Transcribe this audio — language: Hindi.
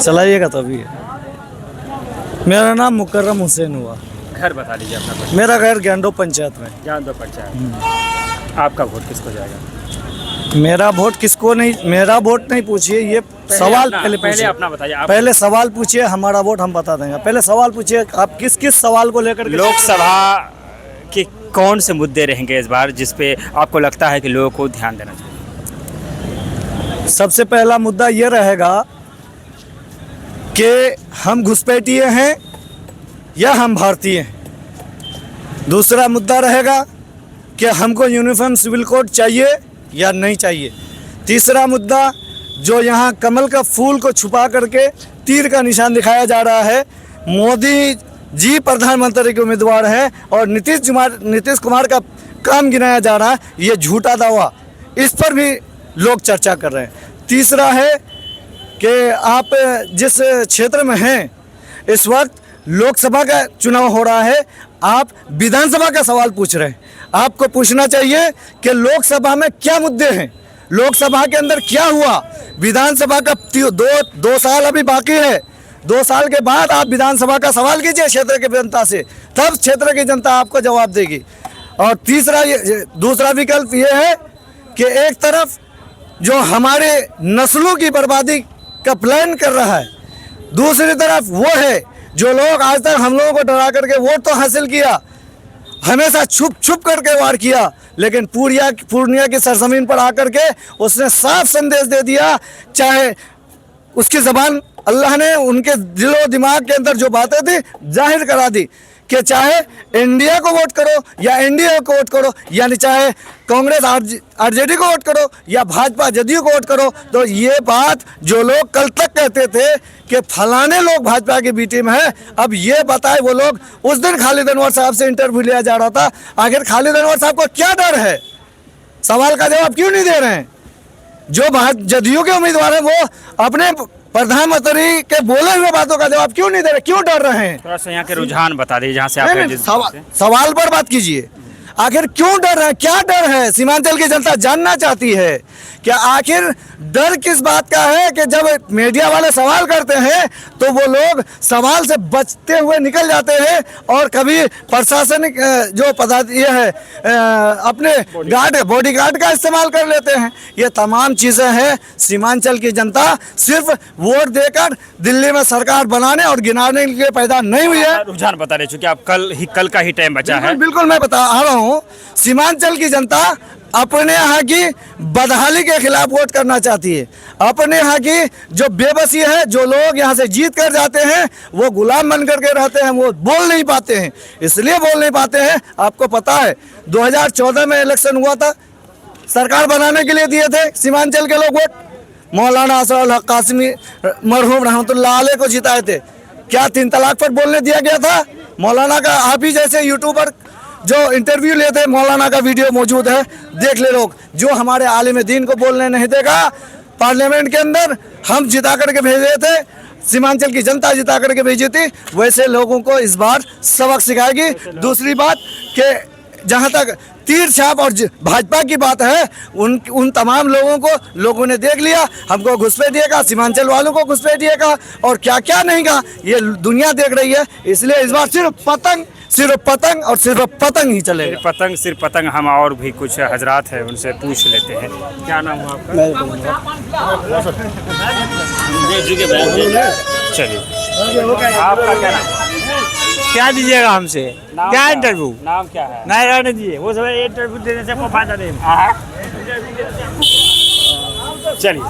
चलाइएगा तभी। मेरा नाम मुकर्रम हुसैन हुआ। घर बता दीजिए अपना कुछ। मेरा घर गेंडो पंचायत में। जान दो पंचायत। आपका वोट किसको जाएगा? मेरा वोट नहीं पूछिए, ये सवाल पहले पूछिए। अपना बताइए आप। पहले सवाल पूछिए, हमारा वोट हम बता देंगे। पहले सवाल पूछिए, आप किस किस सवाल को लेकर के। लोकसभा के कौन से मुद्दे रहेंगे इस बार जिस पे आपको लगता है कि लोगों को ध्यान देना चाहिए? सबसे पहला मुद्दा ये रहेगा कि हम घुसपैठिए हैं या हम भारतीय हैं। दूसरा मुद्दा रहेगा कि हमको यूनिफॉर्म सिविल कोड चाहिए या नहीं चाहिए। तीसरा मुद्दा, जो यहाँ कमल का फूल को छुपा करके तीर का निशान दिखाया जा रहा है, मोदी जी प्रधानमंत्री के उम्मीदवार हैं और नीतीश कुमार का काम गिनाया जा रहा है, ये झूठा दावा, इस पर भी लोग चर्चा कर रहे हैं। तीसरा है कि आप जिस क्षेत्र में हैं, इस वक्त लोकसभा का चुनाव हो रहा है, आप विधानसभा का सवाल पूछ रहे हैं। आपको पूछना चाहिए कि लोकसभा में क्या मुद्दे हैं, लोकसभा के अंदर क्या हुआ। विधानसभा का दो साल अभी बाकी है। 2 साल के बाद आप विधानसभा का सवाल कीजिए क्षेत्र की जनता से, तब क्षेत्र की जनता आपको जवाब देगी। और दूसरा विकल्प ये है कि एक तरफ जो हमारे नस्लों की बर्बादी का प्लान कर रहा है, दूसरी तरफ वो है जो लोग आज तक हम लोगों को डरा करके वोट तो हासिल किया, हमेशा छुप करके वार किया, लेकिन पूर्णिया की सरजमीन पर आकर के उसने साफ संदेश दे दिया। चाहे उसकी ज़बान अल्लाह ने उनके दिलो दिमाग के अंदर जो बातें थी जाहिर करा दी कि चाहे इंडिया को वोट करो या एनडीए को वोट करो, यानी चाहे कांग्रेस आरजेडी को वोट करो या भाजपा जदयू को वोट करो। तो ये बात जो लोग कल तक कहते थे कि फलाने लोग भाजपा की बी टीम है, अब ये बताए वो लोग। उस दिन खालिद अनवर साहब से इंटरव्यू लिया जा रहा था, आखिर खालिद अनवर साहब को क्या डर है? सवाल का जवाब क्यों नहीं दे रहे हैं? जो जदयू के उम्मीदवार हैं वो अपने प्रधानमंत्री के बोले हुए बातों का जवाब क्यों नहीं दे रहे, क्यों डर रहे हैं? थोड़ा सा यहाँ के रुझान बता दीजिए जहाँ से आप सवाल पर बात कीजिए। आखिर क्यों डर रहे हैं, क्या डर है? सीमांचल की जनता जानना चाहती है कि आखिर डर किस बात का है कि जब मीडिया वाले सवाल करते हैं तो वो लोग सवाल से बचते हुए निकल जाते हैं और कभी प्रशासनिक जो ये है अपने बॉडी गार्ड का इस्तेमाल कर लेते हैं। ये तमाम चीज़ें हैं। सीमांचल की जनता सिर्फ वोट देकर दिल्ली में सरकार बनाने और गिनाने के लिए पैदा नहीं हुई है। रुझान बता रहे, चूंकि आप कल का ही टाइम बचा है। बिल्कुल मैं बता रहा हूँ, सीमांचल की जनता अपने यहाँ की बदहाली के खिलाफ वोट करना चाहती है। अपने यहाँ की जो बेबसी है, जो लोग यहाँ से जीत कर जाते हैं वो गुलाम बन करके रहते हैं, वो बोल नहीं पाते हैं। इसलिए बोल नहीं पाते हैं, आपको पता है 2014 में इलेक्शन हुआ था, सरकार बनाने के लिए दिए थे सीमांचल के लोग वोट। मौलाना असरुल हक कासमी मरहूम रहमतुल्लाह अलैह को जिताए थे। क्या 3 तलाक पर बोलने दिया गया था? मौलाना का आप ही जैसे यूट्यूबर जो इंटरव्यू लेते, मौलाना का वीडियो मौजूद है, देख ले लोग। जो हमारे आलिम दीन को बोलने नहीं देगा, पार्लियामेंट के अंदर हम जिता करके भेजे थे, सीमांचल की जनता जिता करके भेजी थी, वैसे लोगों को इस बार सबक सिखाएगी। दूसरी बात कि जहां तक तीर छाप और भाजपा की बात है, उन तमाम लोगों को लोगों ने देख लिया। हमको घुसपैठिएगा, सीमांचल वालों को घुसपैठिएगा और क्या क्या नहीं कहा, ये दुनिया देख रही है। इसलिए इस बार सिर्फ पतंग और सिर्फ पतंग ही चलेगा। सिर्फ पतंग। हम और भी कुछ हजरात हैं, उनसे पूछ लेते हैं। क्या नाम है आपका? चलिए, आपका क्या नाम है? क्या दीजिएगा हमसे? क्या इंटरव्यू? नाम क्या है? नहीं रहने दीजिए, वो सब इंटरव्यू देने से कोई फायदा नहीं। चलिए।